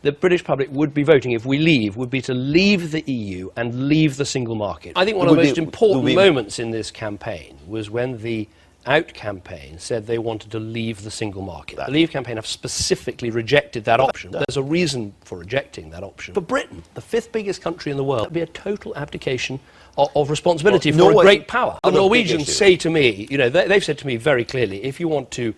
the British public would be voting if we leave would be to leave the EU and leave the single market. I think one of the most important moments in this campaign was when the Out campaign said they wanted to leave the single market. The Leave campaign have specifically rejected that option. There's a reason for rejecting that option. For Britain, the fifth biggest country in the world, it would be a total abdication of responsibility for a great power. The Norwegians say to me, you know, they've said to me very clearly, if you want to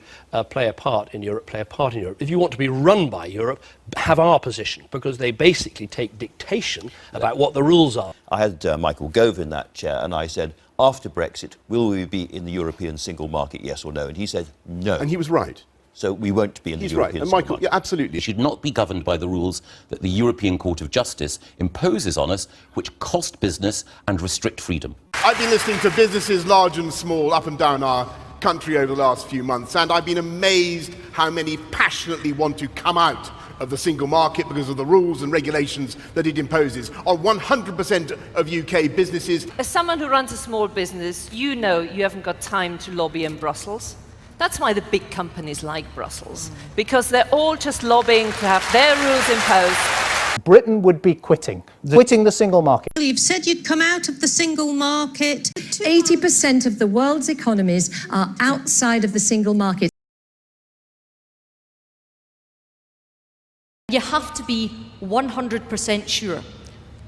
play a part in Europe, play a part in Europe. If you want to be run by Europe, have our position, because they basically take dictation about what the rules are. I had Michael Gove in that chair, and I said, after Brexit, will we be in the European single market, yes or no? And he said no. And he was right. So we won't be in the European single market. Yeah, absolutely. It should not be governed by the rules that the European Court of Justice imposes on us, which cost business and restrict freedom. I've been listening to businesses large and small up and down our country over the last few months, and I've been amazed how many passionately want to come out of the single market because of the rules and regulations that it imposes on 100% of UK businesses. As someone who runs a small business, you know you haven't got time to lobby in Brussels. That's why the big companies like Brussels, because they're all just lobbying to have their rules imposed. Britain would be quitting the single market. You've said you'd come out of the single market. 80% of the world's economies are outside of the single market. You have to be 100% sure,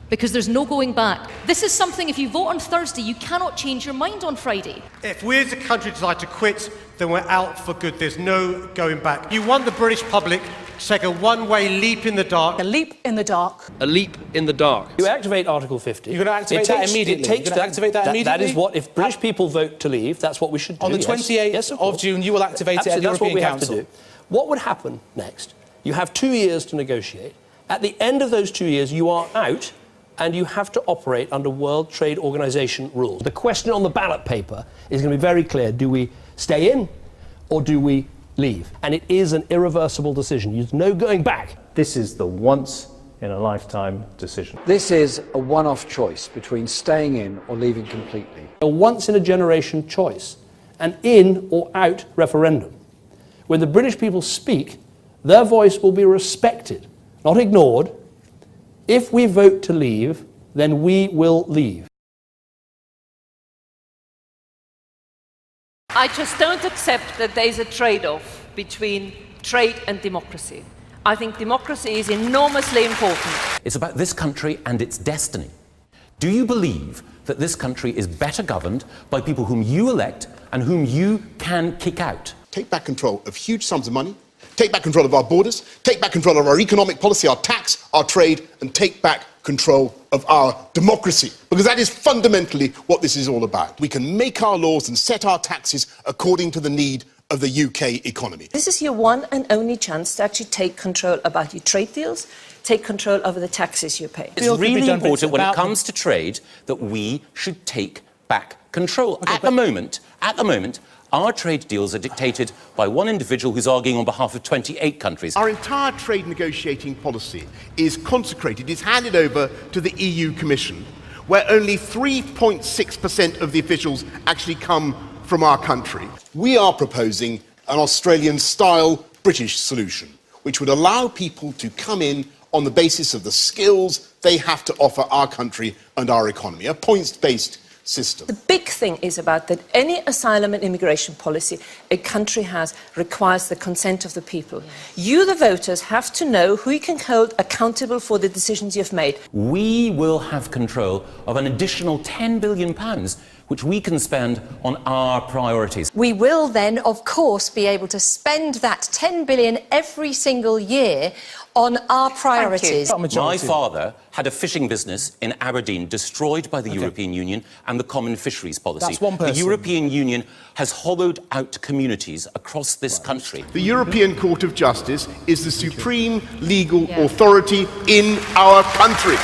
because there's no going back. This is something, if you vote on Thursday, you cannot change your mind on Friday. If we as a country decide to quit, then we're out for good. There's no going back. You want the British public to take a one-way leap in the dark. A leap in the dark. A leap in the dark. You activate Article 50. You're going to activate that immediately? You're going to activate that immediately? That is what, if British people vote to leave, that's what we should do. On the 28th of June, you will activate it at the European Council. Have to do. What would happen next? You have 2 years to negotiate. At the end of those 2 years, you are out, and you have to operate under World Trade Organization rules. The question on the ballot paper is going to be very clear. Do we stay in or do we leave? And it is an irreversible decision. There's no going back. This is the once-in-a-lifetime decision. This is a one-off choice between staying in or leaving completely. A once-in-a-generation choice, an in or out referendum. When the British people speak, their voice will be respected, not ignored. If we vote to leave, then we will leave. I just don't accept that there's a trade-off between trade and democracy. I think democracy is enormously important. It's about this country and its destiny. Do you believe that this country is better governed by people whom you elect and whom you can kick out? Take back control of huge sums of money, take back control of our borders, take back control of our economic policy, our tax, our trade, and take back control of our democracy. Because that is fundamentally what this is all about. We can make our laws and set our taxes according to the need of the UK economy. This is your one and only chance to actually take control about your trade deals, take control over the taxes you pay. It's really important when it comes to trade that we should take back control. At the moment, our trade deals are dictated by one individual who's arguing on behalf of 28 countries. Our entire trade negotiating policy is consecrated, is handed over to the EU Commission, where only 3.6% of the officials actually come from our country. We are proposing an Australian-style British solution, which would allow people to come in on the basis of the skills they have to offer our country and our economy, a points-based system. The big thing is about that any asylum and immigration policy a country has requires the consent of the people. You, the voters, have to know who you can hold accountable for the decisions you've made. We will have control of an additional £10 billion, which we can spend on our priorities. We will then, of course, be able to spend that 10 billion every single year on our priorities. My father had a fishing business in Aberdeen destroyed by the European Union and the common fisheries policy. That's one person. The European Union has hollowed out communities across this country. The European Court of Justice is the supreme legal authority in our country.